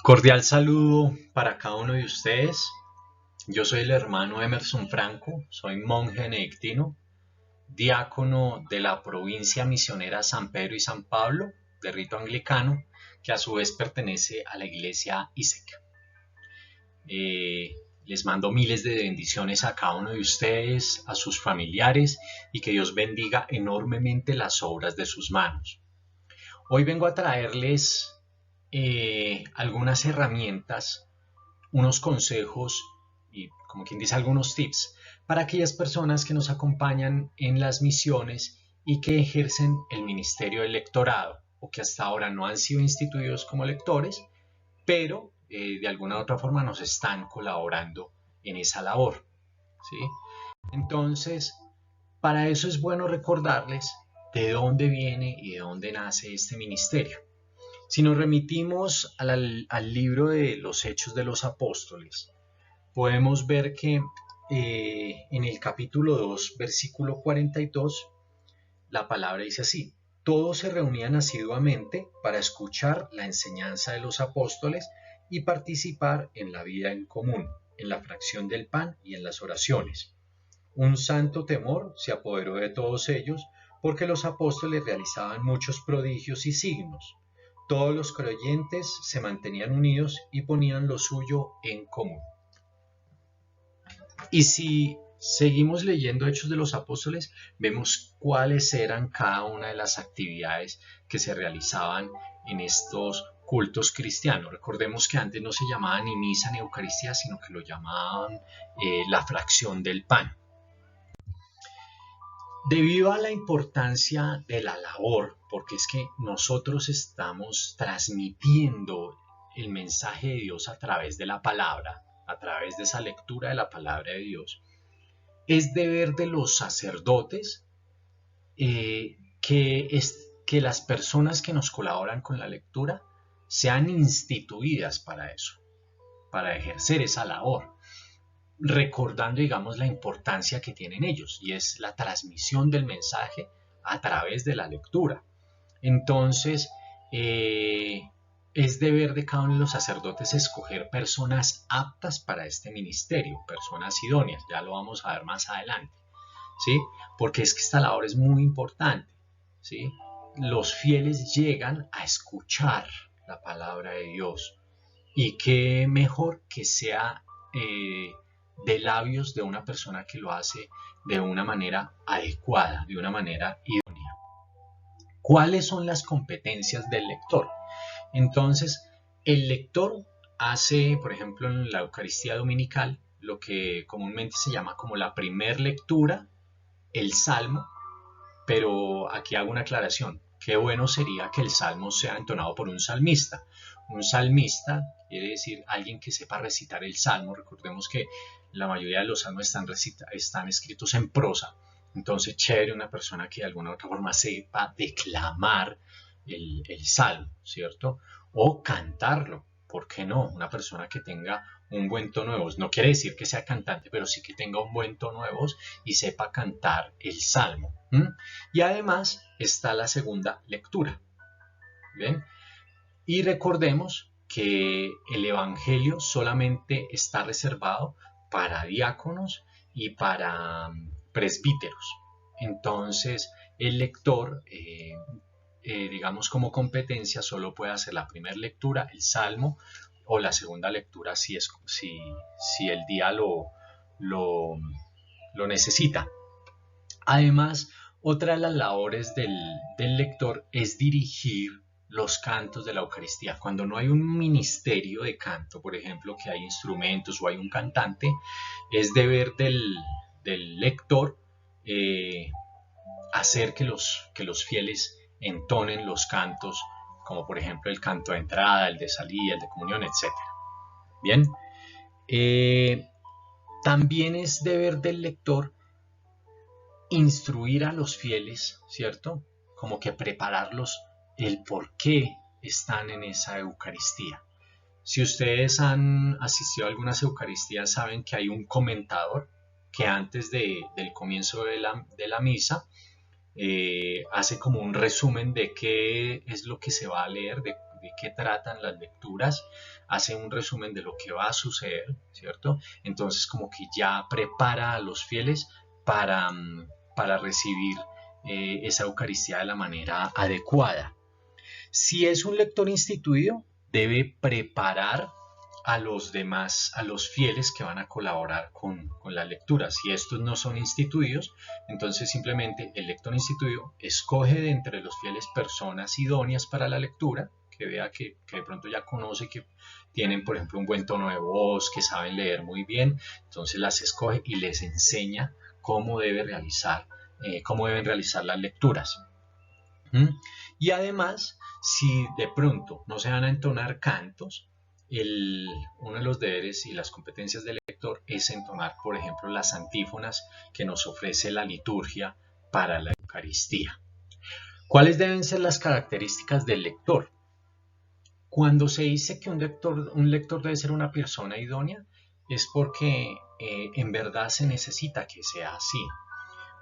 Cordial saludo para cada uno de ustedes. Yo soy el hermano Emerson Franco, soy monje benedictino, diácono de la provincia misionera San Pedro y San Pablo, de rito anglicano, que a su vez pertenece a la iglesia ISEC. Les mando miles de bendiciones a cada uno de ustedes, a sus familiares, y que Dios bendiga enormemente las obras de sus manos. Hoy vengo a traerles algunas herramientas, unos consejos y, como quien dice, algunos tips para aquellas personas que nos acompañan en las misiones y que ejercen el ministerio del lectorado o que hasta ahora no han sido instituidos como lectores, pero de alguna u otra forma nos están colaborando en esa labor, ¿sí? Entonces, para eso es bueno recordarles de dónde viene y de dónde nace este ministerio. Si nos remitimos al libro de los Hechos de los Apóstoles, podemos ver que en el capítulo 2, versículo 42, la palabra dice así: todos se reunían asiduamente para escuchar la enseñanza de los apóstoles y participar en la vida en común, en la fracción del pan y en las oraciones. Un santo temor se apoderó de todos ellos, porque los apóstoles realizaban muchos prodigios y signos. Todos los creyentes se mantenían unidos y ponían lo suyo en común. Y si seguimos leyendo Hechos de los Apóstoles, vemos cuáles eran cada una de las actividades que se realizaban en estos cultos cristianos. Recordemos que antes no se llamaba ni misa ni Eucaristía, sino que lo llamaban la fracción del pan. Debido a la importancia de la labor, porque es que nosotros estamos transmitiendo el mensaje de Dios a través de la palabra, a través de esa lectura de la palabra de Dios, es deber de los sacerdotes que las personas que nos colaboran con la lectura sean instituidas para eso, para ejercer esa labor, recordando, digamos, la importancia que tienen ellos, y es la transmisión del mensaje a través de la lectura. Entonces, es deber de cada uno de los sacerdotes escoger personas aptas para este ministerio, personas idóneas, ya lo vamos a ver más adelante, ¿sí? Porque es que esta labor es muy importante, ¿sí? Los fieles llegan a escuchar la palabra de Dios, y qué mejor que sea de labios de una persona que lo hace de una manera adecuada, de una manera idónea. ¿Cuáles son las competencias del lector? Entonces, el lector hace, por ejemplo, en la Eucaristía Dominical, lo que comúnmente se llama como la primer lectura, el Salmo, pero aquí hago una aclaración. Qué bueno sería que el Salmo sea entonado por un salmista. Un salmista quiere decir alguien que sepa recitar el Salmo. Recordemos que la mayoría de los salmos están escritos en prosa. Entonces, chévere una persona que de alguna u otra forma sepa declamar el Salmo, ¿cierto? O cantarlo. ¿Por qué no? Una persona que tenga un buen tono de voz. No quiere decir que sea cantante, pero sí que tenga un buen tono de voz y sepa cantar el Salmo. Y además está la segunda lectura. ¿Bien? Y recordemos que el Evangelio solamente está reservado para diáconos y para presbíteros. Entonces, el lector, digamos como competencia, solo puede hacer la primera lectura, el Salmo, o la segunda lectura si el día lo necesita. Además, otra de las labores del lector es dirigir los cantos de la Eucaristía. Cuando no hay un ministerio de canto, por ejemplo, que hay instrumentos o hay un cantante, es deber del lector hacer que los fieles entonen los cantos, como por ejemplo el canto de entrada, el de salida, el de comunión, etc. Bien, también es deber del lector instruir a los fieles, ¿cierto? Como que prepararlos el por qué están en esa Eucaristía. Si ustedes han asistido a algunas Eucaristías, saben que hay un comentador que antes del comienzo de la misa hace como un resumen de qué es lo que se va a leer, de qué tratan las lecturas, hace un resumen de lo que va a suceder, ¿cierto? Entonces como que ya prepara a los fieles para recibir esa Eucaristía de la manera adecuada. Si es un lector instituido, debe preparar a los demás, a los fieles que van a colaborar con la lectura. Si estos no son instituidos, entonces simplemente el lector instituido escoge de entre los fieles personas idóneas para la lectura, que vea que de pronto ya conoce, que tienen por ejemplo un buen tono de voz, que saben leer muy bien, entonces las escoge y les enseña cómo deben realizar las lecturas. Y además, si de pronto no se van a entonar cantos, uno de los deberes y las competencias del lector es entonar, por ejemplo, las antífonas que nos ofrece la liturgia para la Eucaristía. ¿Cuáles deben ser las características del lector? Cuando se dice que un lector debe ser una persona idónea, es porque en verdad se necesita que sea así.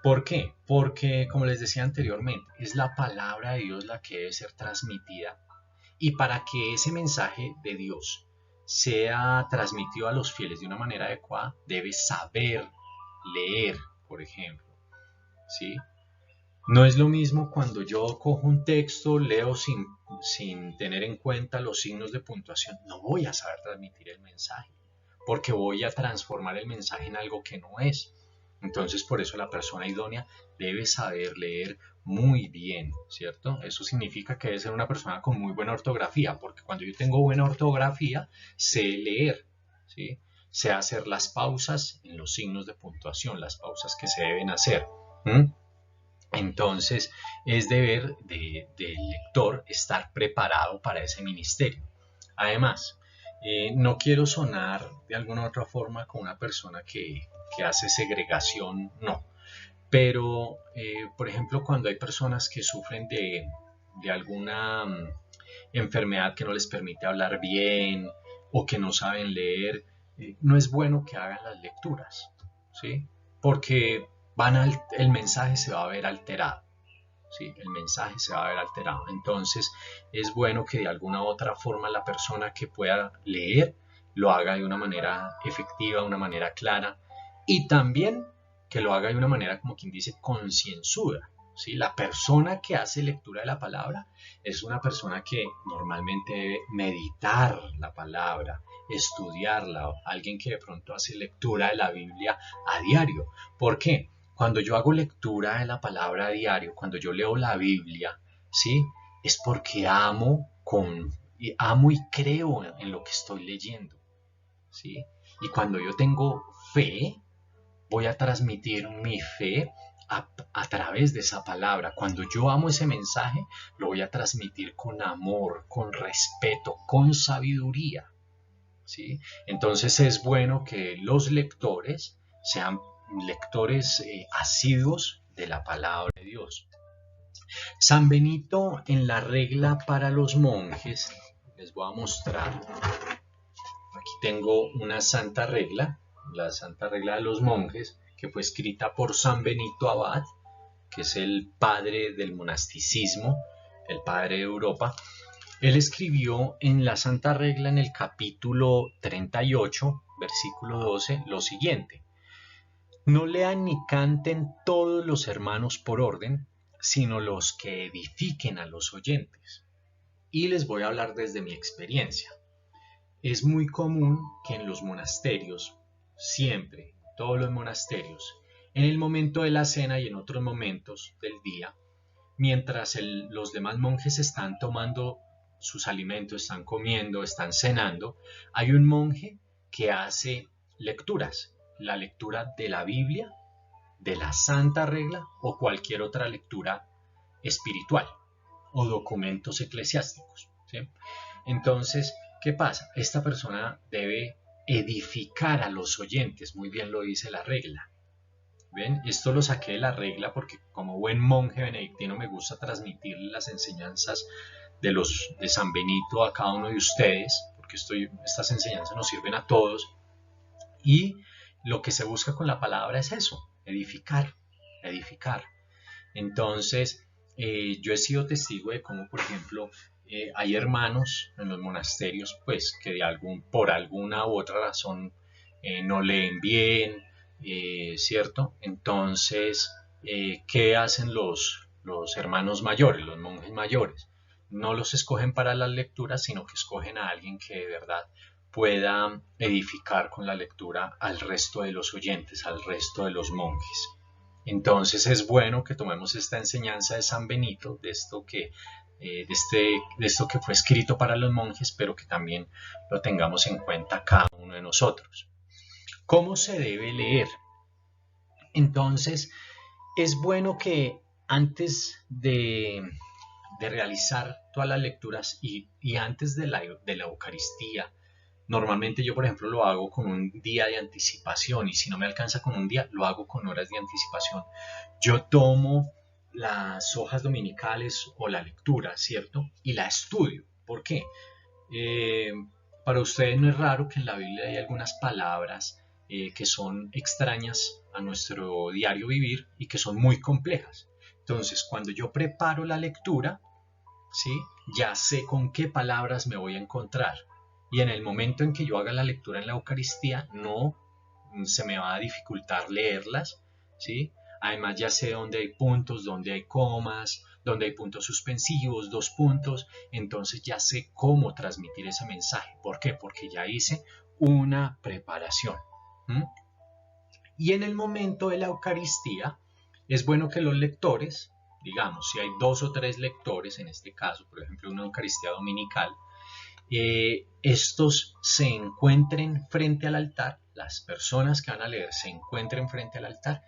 ¿Por qué? Porque, como les decía anteriormente, es la palabra de Dios la que debe ser transmitida, y para que ese mensaje de Dios sea transmitido a los fieles de una manera adecuada, debe saber leer, por ejemplo, ¿sí? No es lo mismo cuando yo cojo un texto, leo sin tener en cuenta los signos de puntuación, no voy a saber transmitir el mensaje, porque voy a transformar el mensaje en algo que no es. Entonces, por eso la persona idónea debe saber leer muy bien, ¿cierto? Eso significa que debe ser una persona con muy buena ortografía, porque cuando yo tengo buena ortografía, sé leer, ¿sí? Sé hacer las pausas en los signos de puntuación, las pausas que se deben hacer. Entonces, es deber del lector estar preparado para ese ministerio. Además, no quiero sonar de alguna otra forma como una persona que hace segregación, no. Pero, por ejemplo, cuando hay personas que sufren de alguna enfermedad que no les permite hablar bien o que no saben leer, no es bueno que hagan las lecturas, ¿sí? Porque el mensaje se va a ver alterado. ¿Sí? El mensaje se va a ver alterado. Entonces es bueno que de alguna u otra forma la persona que pueda leer lo haga de una manera efectiva, de una manera clara, y también que lo haga de una manera, como quien dice, concienzuda. ¿Sí? La persona que hace lectura de la palabra es una persona que normalmente debe meditar la palabra, estudiarla, alguien que de pronto hace lectura de la Biblia a diario. ¿Por qué? Cuando yo hago lectura de la palabra a diario, cuando yo leo la Biblia, ¿sí? Es porque amo y creo en lo que estoy leyendo, ¿sí? Y cuando yo tengo fe, voy a transmitir mi fe a través de esa palabra. Cuando yo amo ese mensaje, lo voy a transmitir con amor, con respeto, con sabiduría, ¿sí? Entonces es bueno que los lectores sean lectores asiduos de la palabra de Dios. San Benito, en la regla para los monjes, les voy a mostrar. Aquí tengo una santa regla, la santa regla de los monjes, que fue escrita por San Benito Abad, que es el padre del monasticismo, el padre de Europa. Él escribió en la santa regla, en el capítulo 38, versículo 12, lo siguiente: no lean ni canten todos los hermanos por orden, sino los que edifiquen a los oyentes. Y les voy a hablar desde mi experiencia. Es muy común que en los monasterios, siempre, todos los monasterios, en el momento de la cena y en otros momentos del día, mientras los demás monjes están tomando sus alimentos, están comiendo, están cenando, hay un monje que hace lecturas. La lectura de la Biblia, de la Santa Regla o cualquier otra lectura espiritual o documentos eclesiásticos, ¿sí? Entonces, ¿qué pasa? Esta persona debe edificar a los oyentes, muy bien lo dice la regla. ¿Ven? Esto lo saqué de la regla porque como buen monje benedictino me gusta transmitir las enseñanzas de San Benito a cada uno de ustedes, porque estas enseñanzas nos sirven a todos. Y lo que se busca con la palabra es eso, edificar. Entonces, yo he sido testigo de cómo, por ejemplo, hay hermanos en los monasterios pues que por alguna u otra razón no leen bien, ¿cierto? Entonces, ¿qué hacen los hermanos mayores, los monjes mayores? No los escogen para las lecturas, sino que escogen a alguien que de verdad pueda edificar con la lectura al resto de los oyentes, al resto de los monjes. Entonces es bueno que tomemos esta enseñanza de San Benito, de esto que fue escrito para los monjes, pero que también lo tengamos en cuenta cada uno de nosotros. ¿Cómo se debe leer? Entonces, es bueno que antes de realizar todas las lecturas y antes de la Eucaristía, normalmente yo, por ejemplo, lo hago con un día de anticipación y si no me alcanza con un día, lo hago con horas de anticipación. Yo tomo las hojas dominicales o la lectura, ¿cierto? Y la estudio. ¿Por qué? Eh, para ustedes no es raro que en la Biblia hay algunas palabras que son extrañas a nuestro diario vivir y que son muy complejas. Entonces, cuando yo preparo la lectura, ¿sí? Ya sé con qué palabras me voy a encontrar. Y en el momento en que yo haga la lectura en la Eucaristía, no se me va a dificultar leerlas, ¿sí? Además ya sé dónde hay puntos, dónde hay comas, dónde hay puntos suspensivos, dos puntos, entonces ya sé cómo transmitir ese mensaje. ¿Por qué? Porque ya hice una preparación. ¿Mm? Y en el momento de la Eucaristía, es bueno que los lectores, digamos, si hay 2 o 3 lectores, en este caso, por ejemplo, una Eucaristía dominical, estos se encuentren frente al altar, las personas que van a leer se encuentren frente al altar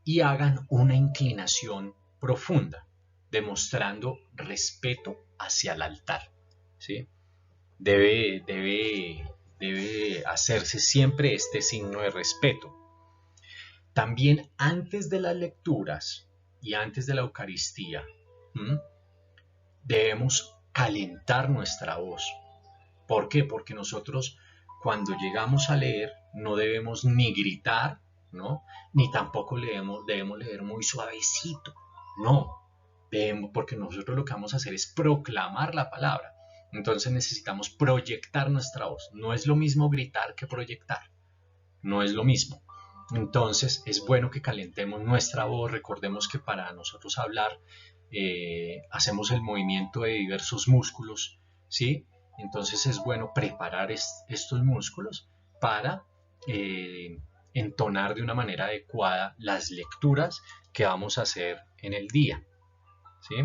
y hagan una inclinación profunda, demostrando respeto hacia el altar, ¿sí? Debe hacerse siempre este signo de respeto. También antes de las lecturas y antes de la Eucaristía, debemos calentar nuestra voz. ¿Por qué? Porque nosotros cuando llegamos a leer no debemos ni gritar, ¿no? Ni tampoco debemos leer muy suavecito, no. Porque nosotros lo que vamos a hacer es proclamar la palabra. Entonces necesitamos proyectar nuestra voz. No es lo mismo gritar que proyectar. No es lo mismo. Entonces es bueno que calentemos nuestra voz. Recordemos que para nosotros hablar hacemos el movimiento de diversos músculos, ¿sí? Entonces es bueno preparar estos músculos para entonar de una manera adecuada las lecturas que vamos a hacer en el día, ¿sí?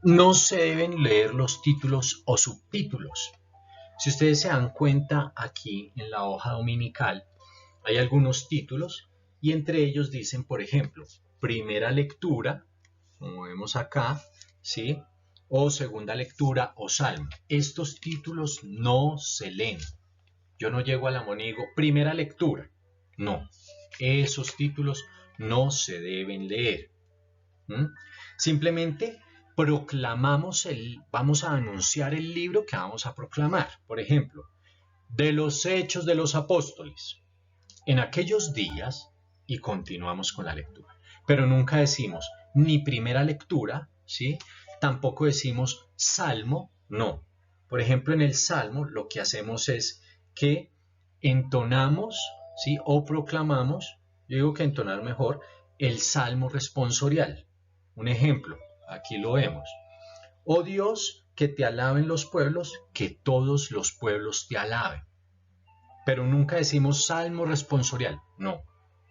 No se deben leer los títulos o subtítulos. Si ustedes se dan cuenta, aquí en la hoja dominical hay algunos títulos y entre ellos dicen, por ejemplo, primera lectura, como vemos acá, ¿sí? O segunda lectura o salmo. Estos títulos no se leen. Yo no llego a la mona y digo, primera lectura. No, esos títulos no se deben leer. Simplemente vamos a anunciar el libro que vamos a proclamar. Por ejemplo, de los Hechos de los Apóstoles. En aquellos días, y continuamos con la lectura. Pero nunca decimos ni primera lectura, ¿sí? Tampoco decimos salmo, no. Por ejemplo, en el salmo lo que hacemos es que entonamos, ¿sí? O proclamamos, yo digo que entonar mejor, el salmo responsorial. Un ejemplo, aquí lo vemos. Oh Dios, que te alaben los pueblos, que todos los pueblos te alaben. Pero nunca decimos salmo responsorial, no.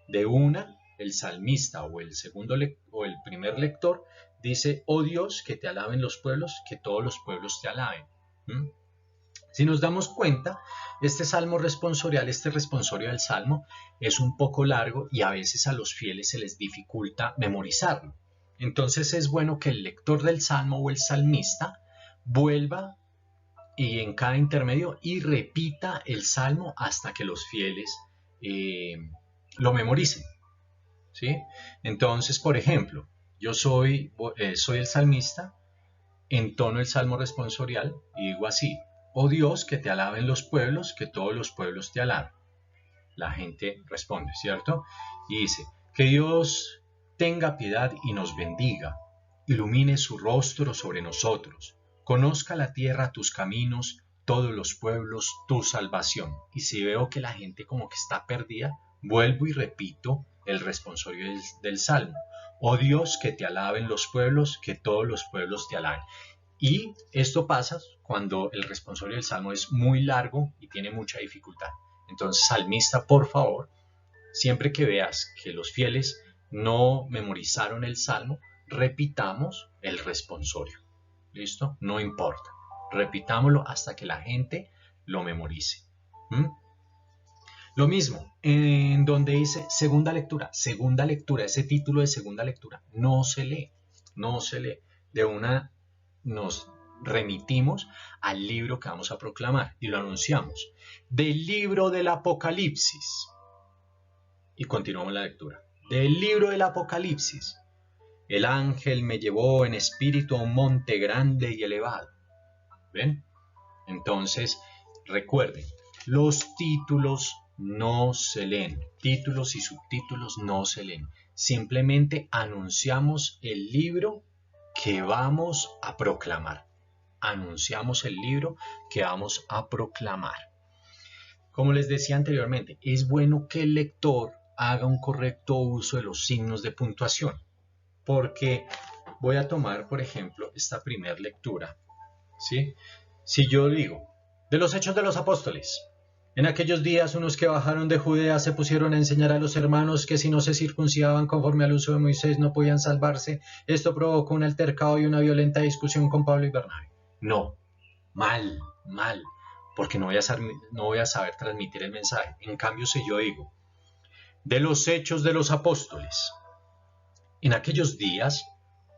De una, el salmista o el primer lector dice, oh Dios, que te alaben los pueblos, que todos los pueblos te alaben. Si nos damos cuenta, este salmo responsorial, este responsorio del salmo, es un poco largo y a veces a los fieles se les dificulta memorizarlo. Entonces es bueno que el lector del salmo o el salmista vuelva y en cada intermedio y repita el salmo hasta que los fieles lo memoricen, ¿sí? Entonces, por ejemplo, yo soy el salmista, entono el salmo responsorial y digo así, oh Dios, que te alaben los pueblos, que todos los pueblos te alaben. La gente responde, ¿cierto? Y dice, que Dios tenga piedad y nos bendiga, ilumine su rostro sobre nosotros. Conozca la tierra tus caminos, todos los pueblos tu salvación. Y si veo que la gente como que está perdida, vuelvo y repito el responsorio del Salmo. Oh Dios, que te alaben los pueblos, que todos los pueblos te alaben. Y esto pasa cuando el responsorio del Salmo es muy largo y tiene mucha dificultad. Entonces, salmista, por favor, siempre que veas que los fieles no memorizaron el Salmo, repitamos el responsorio. ¿Listo? No importa. Repitámoslo hasta que la gente lo memorice. ¿Mm? Lo mismo, en donde dice segunda lectura, ese título de segunda lectura no se lee, no se lee. De una nos remitimos al libro que vamos a proclamar y lo anunciamos. Del libro del Apocalipsis. Y continuamos la lectura. Del libro del Apocalipsis. El ángel me llevó en espíritu a un monte grande y elevado. ¿Ven? Entonces, recuerden, los títulos no se leen. Títulos y subtítulos no se leen. Simplemente anunciamos el libro que vamos a proclamar. Anunciamos el libro que vamos a proclamar. Como les decía anteriormente, es bueno que el lector haga un correcto uso de los signos de puntuación. Porque voy a tomar, por ejemplo, esta primera lectura. ¿Sí? Si yo digo, de los Hechos de los Apóstoles, en aquellos días unos que bajaron de Judea se pusieron a enseñar a los hermanos que si no se circuncidaban conforme al uso de Moisés no podían salvarse. Esto provocó un altercado y una violenta discusión con Pablo y Bernabé. No, mal, porque no voy a saber transmitir el mensaje. En cambio, si yo digo, de los Hechos de los Apóstoles, en aquellos días,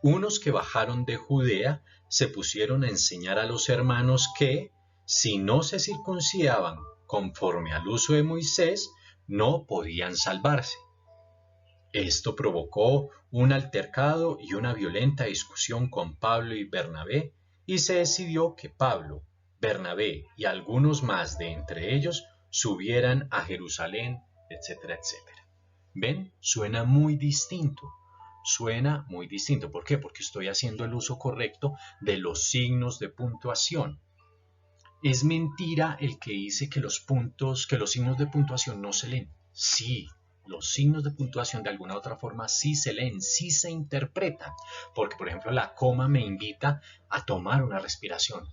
unos que bajaron de Judea se pusieron a enseñar a los hermanos que, si no se circuncidaban conforme al uso de Moisés, no podían salvarse. Esto provocó un altercado y una violenta discusión con Pablo y Bernabé, y se decidió que Pablo, Bernabé y algunos más de entre ellos subieran a Jerusalén, etcétera, etcétera. ¿Ven? Suena muy distinto. Suena muy distinto. ¿Por qué? Porque estoy haciendo el uso correcto de los signos de puntuación. Es mentira el que dice que los signos de puntuación no se leen. Sí, los signos de puntuación de alguna otra forma sí se leen, sí se interpretan. Porque, por ejemplo, la coma me invita a tomar una respiración,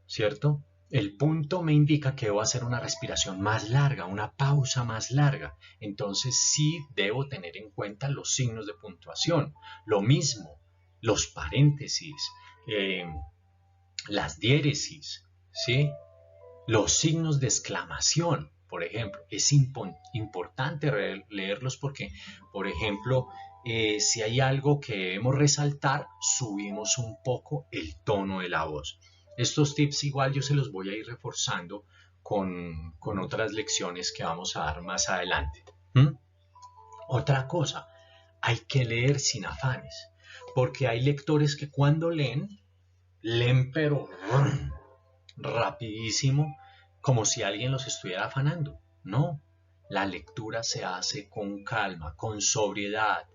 ¿cierto? El punto me indica que debo hacer una respiración más larga, una pausa más larga. Entonces sí debo tener en cuenta los signos de puntuación. Lo mismo, los paréntesis, las diéresis, ¿sí? Los signos de exclamación, por ejemplo. Es importante leerlos porque, por ejemplo, si hay algo que debemos resaltar, subimos un poco el tono de la voz. Estos tips igual yo se los voy a ir reforzando con otras lecciones que vamos a dar más adelante. Otra cosa, hay que leer sin afanes, porque hay lectores que cuando leen pero rapidísimo, como si alguien los estuviera afanando. No, la lectura se hace con calma, con sobriedad,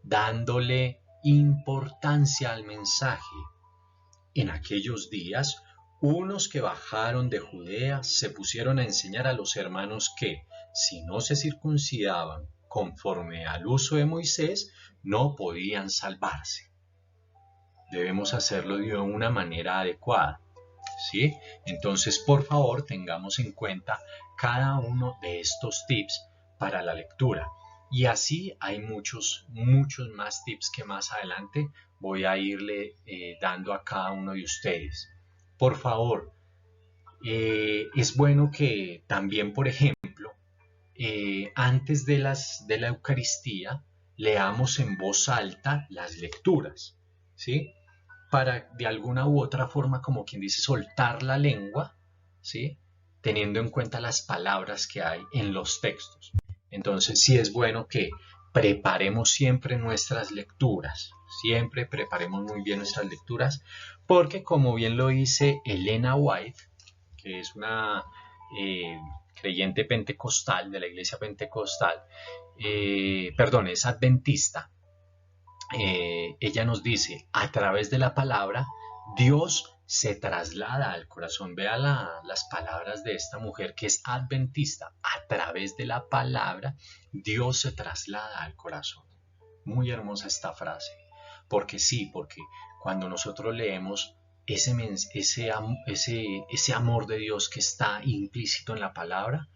dándole importancia al mensaje. En aquellos días, unos que bajaron de Judea se pusieron a enseñar a los hermanos que, si no se circuncidaban conforme al uso de Moisés, no podían salvarse. Debemos hacerlo de una manera adecuada, ¿sí? Entonces, por favor, tengamos en cuenta cada uno de estos tips para la lectura. Y así hay muchos más tips que más adelante voy a irle dando a cada uno de ustedes. Por favor, es bueno que también, por ejemplo, antes de la Eucaristía, leamos en voz alta las lecturas, ¿sí? Para de alguna u otra forma, como quien dice, soltar la lengua, ¿sí? Teniendo en cuenta las palabras que hay en los textos. Entonces sí es bueno que preparemos siempre nuestras lecturas, siempre preparemos muy bien nuestras lecturas, porque como bien lo dice Elena White, que es una creyente pentecostal de la iglesia pentecostal, es adventista, ella nos dice, a través de la palabra, Dios se traslada al corazón. Vea las palabras de esta mujer que es adventista. A través de la palabra, Dios se traslada al corazón. Muy hermosa esta frase. Porque sí, porque cuando nosotros leemos ese amor de Dios que está implícito en la palabra,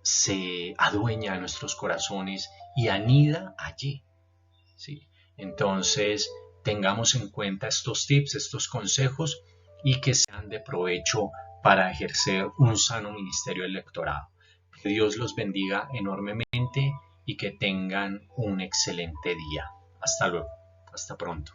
se adueña de nuestros corazones y anida allí. ¿Sí? Entonces, tengamos en cuenta estos tips, estos consejos y que sean de provecho para ejercer un sano ministerio electorado. Que Dios los bendiga enormemente y que tengan un excelente día. Hasta luego, hasta pronto.